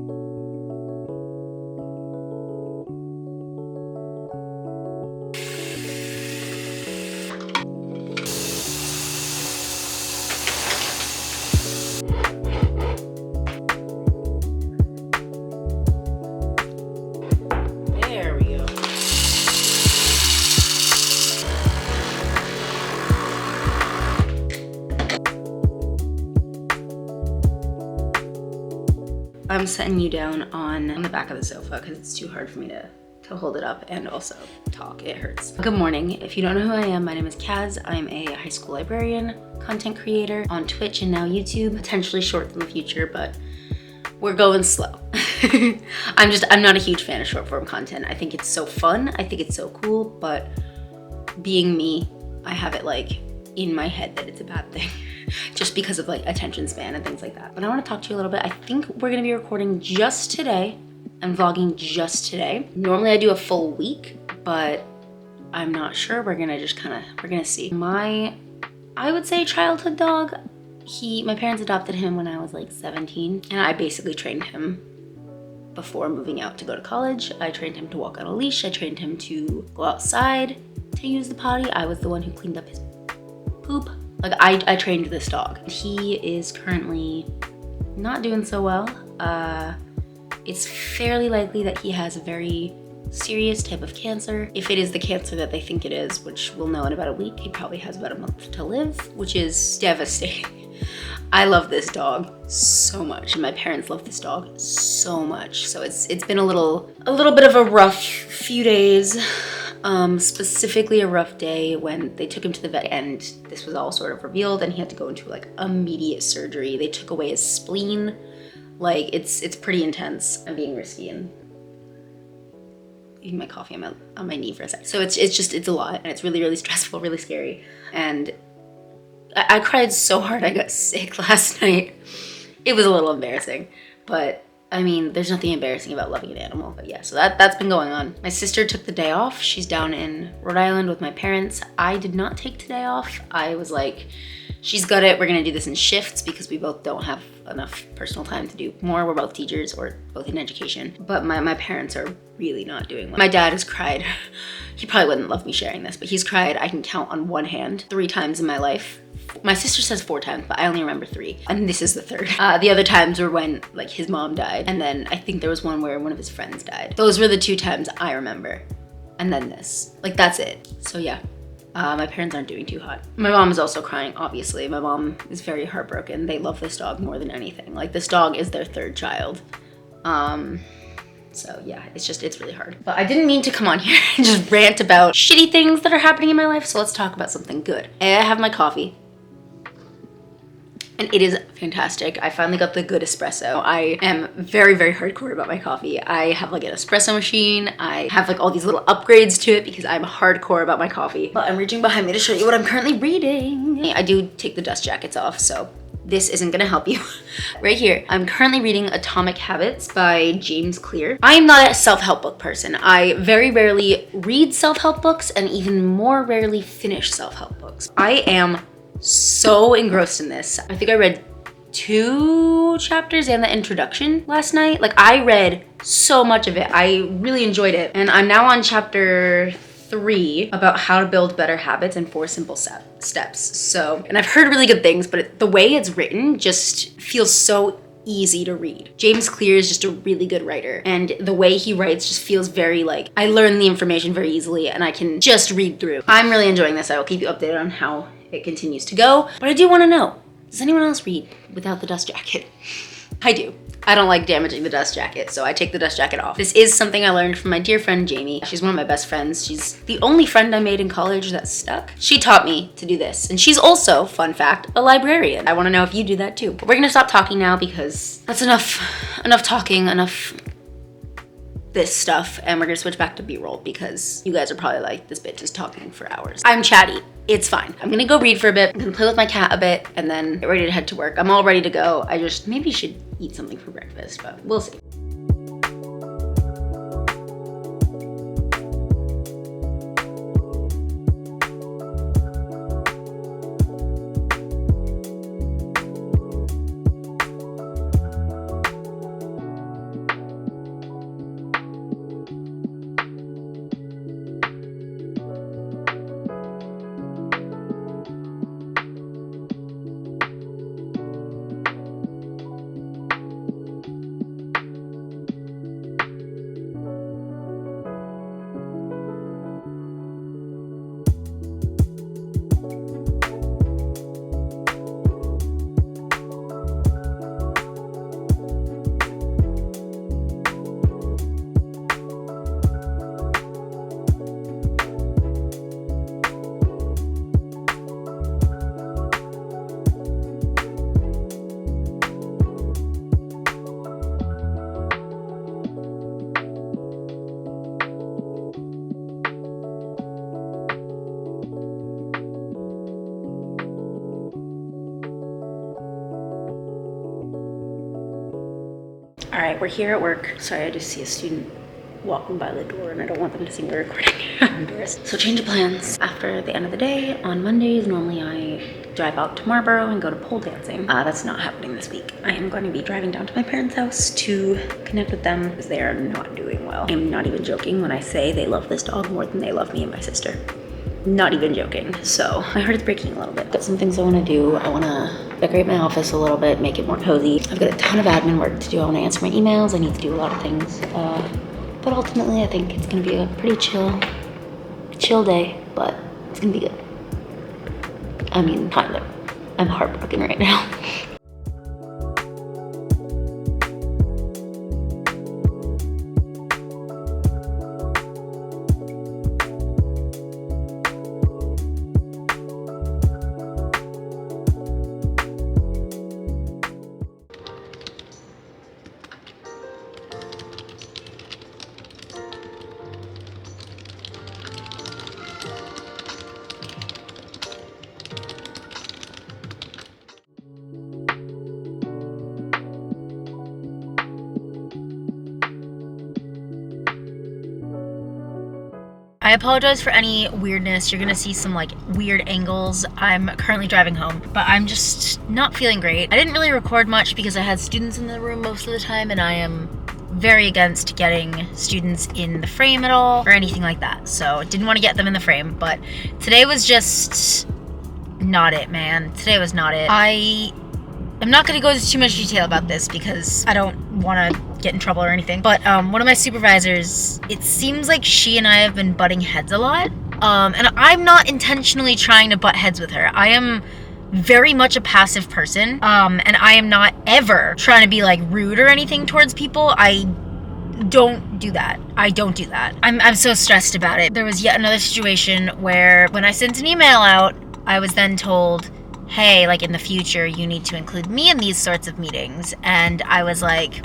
There we go. I'm setting you down on the back of the sofa because it's too hard for me to hold it up and also talk. It hurts. Good morning. If you don't know who I am, my name is Kaz. I'm a high school librarian, content creator on Twitch and now YouTube, potentially short in the future, but we're going slow. I'm not a huge fan of short form content. I think it's so fun. I think it's so cool, but being me, I have it like in my head that it's a bad thing just because of like attention span and things like that. But I want to talk to you a little bit. I think we're going to be recording just today and vlogging just today. Normally I do a full week, but I'm not sure. We're gonna see. I would say childhood dog, my parents adopted him when I was like 17, and I basically trained him before moving out to go to college. I trained him to walk on a leash. I trained him to go outside to use the potty. I was the one who cleaned up his poop. Like I trained this dog. He is currently not doing so well. It's fairly likely that he has a very serious type of cancer. If it is the cancer that they think it is, which we'll know in about a week, he probably has about a month to live, which is devastating. I love this dog so much. My parents love this dog so much. So it's been a little bit of a rough few days. Specifically a rough day when they took him to the vet and this was all sort of revealed and he had to go into like immediate surgery. They took away his spleen. Like it's pretty intense. I'm being risky and eating my coffee on my knee for a sec. So it's a lot and it's really, really stressful, really scary. And I cried so hard I got sick last night. It was a little embarrassing, but I mean, there's nothing embarrassing about loving an animal, but yeah, so that's been going on. My sister took the day off. She's down in Rhode Island with my parents. I did not take today off. I was like, she's got it. We're gonna do this in shifts because we both don't have enough personal time to do more. We're both teachers or both in education, but my parents are really not doing well. My dad has cried. He probably wouldn't love me sharing this, but he's cried, I can count on one hand, 3 times in my life. My sister says 4 times, but I only remember 3, and this is the 3rd. The other times were when like his mom died, and then I think there was one where one of his friends died. Those were the 2 times I remember, and then this. Like that's it. So yeah, my parents aren't doing too hot. My mom is also crying, obviously. My mom is very heartbroken. They love this dog more than anything. Like this dog is their 3rd child. So yeah, it's really hard. But I didn't mean to come on here and just rant about shitty things that are happening in my life, so let's talk about something good. I have my coffee. And it is fantastic. I finally got the good espresso. I am very, very hardcore about my coffee. I have like an espresso machine. I have like all these little upgrades to it because I'm hardcore about my coffee. But I'm reaching behind me to show you what I'm currently reading. I do take the dust jackets off, so this isn't gonna help you. Right here, I'm currently reading Atomic Habits by James Clear. I am not a self-help book person. I very rarely read self-help books and even more rarely finish self-help books. I am so engrossed in this. I think I read 2 chapters and the introduction last night. Like I read so much of it. I really enjoyed it. And I'm now on chapter 3 about how to build better habits in 4 simple steps. So, and I've heard really good things, but the way it's written just feels so easy to read. James Clear is just a really good writer, and the way he writes just feels very like I learn the information very easily and I can just read through. I'm really enjoying this. I will keep you updated on how it continues to go, but I do want to know, does anyone else read without the dust jacket? I do. I don't like damaging the dust jacket, so I take the dust jacket off. This is something I learned from my dear friend Jamie. She's one of my best friends. She's the only friend I made in college that stuck. She taught me to do this, and she's also, fun fact, a librarian. I want to know if you do that too. But we're gonna stop talking now because that's enough talking, enough this stuff, and we're gonna switch back to B-roll because you guys are probably like, this bitch is talking for hours. I'm chatty. It's fine. I'm gonna go read for a bit. I'm gonna play with my cat a bit and then get ready to head to work. I'm all ready to go. I just maybe should eat something for breakfast, but we'll see. we're here at work. Sorry, I just see a student walking by the door and I don't want them to see me recording. I'm embarrassed. So change of plans. After the end of the day, on Mondays, normally I drive out to Marlboro and go to pole dancing. That's not happening this week. I am going to be driving down to my parents' house to connect with them because they are not doing well. I'm not even joking when I say they love this dog more than they love me and my sister. Not even joking. So my heart is breaking a little bit. Got some things I want to do. I want to decorate my office a little bit, make it more cozy. I've got a ton of admin work to do. I want to answer my emails. I need to do a lot of things. But ultimately, I think it's gonna be a pretty chill day, but it's gonna be good. I mean, kind of. I'm heartbroken right now. I apologize for any weirdness. You're gonna see some like weird angles. I'm currently driving home, but I'm just not feeling great. I didn't really record much because I had students in the room most of the time, and I am very against getting students in the frame at all or anything like that. So didn't want to get them in the frame, but today was just not it, man. Today was not it. I'm not gonna go into too much detail about this because I don't want to get in trouble or anything, but one of my supervisors, it seems like she and I have been butting heads a lot, and I'm not intentionally trying to butt heads with her. I am very much a passive person, and I am not ever trying to be like rude or anything towards people. I don't do that. I'm so stressed about it. There was yet another situation where when I sent an email out, I was then told, hey, like in the future, you need to include me in these sorts of meetings. And I was like,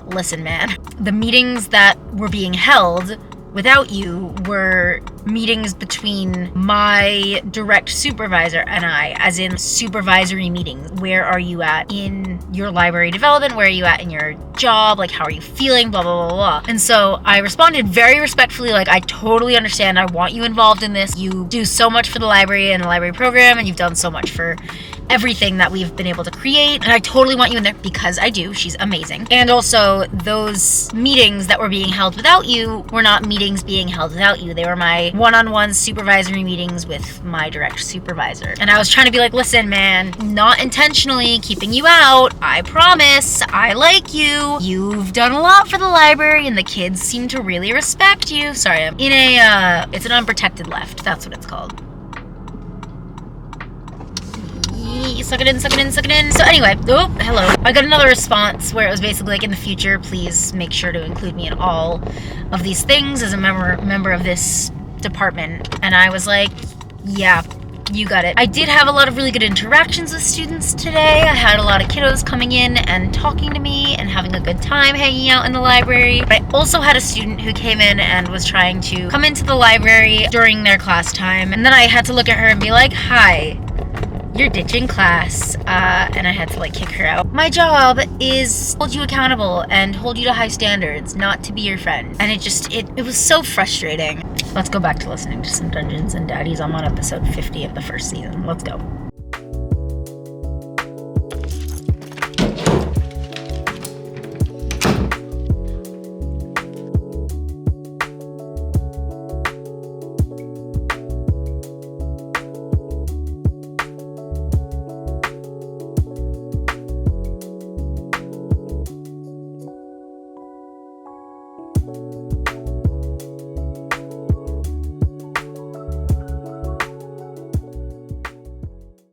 listen, man, the meetings that were being held without you were meetings between my direct supervisor and I, as in supervisory meetings. Where are you at in your library development? Where are you at in your job? Like, how are you feeling? Blah, blah, blah, blah. And so I responded very respectfully, like, I totally understand. I want you involved in this. You do so much for the library and the library program, and you've done so much for everything that we've been able to create, and I totally want you in there because I do. She's amazing. And also, those meetings that were being held without you were not meetings being held without you. They were my one-on-one supervisory meetings with my direct supervisor. And I was trying to be like, listen, man, not intentionally keeping you out. I promise. I like you. You've done a lot for the library, and the kids seem to really respect you. Sorry, I'm in it's an unprotected left. That's what it's called. Suck it in. So anyway, oh, hello. I got another response where it was basically like, in the future, please make sure to include me in all of these things as a member of this department. And I was like, yeah, you got it. I did have a lot of really good interactions with students today. I had a lot of kiddos coming in and talking to me and having a good time hanging out in the library. But I also had a student who came in and was trying to come into the library during their class time. And then I had to look at her and be like, hi, you're ditching class, and I had to like kick her out. My job is hold you accountable and hold you to high standards, not to be your friend. And it was so frustrating. Let's go back to listening to some Dungeons and Daddies. I'm on episode 50 of the first season. Let's go.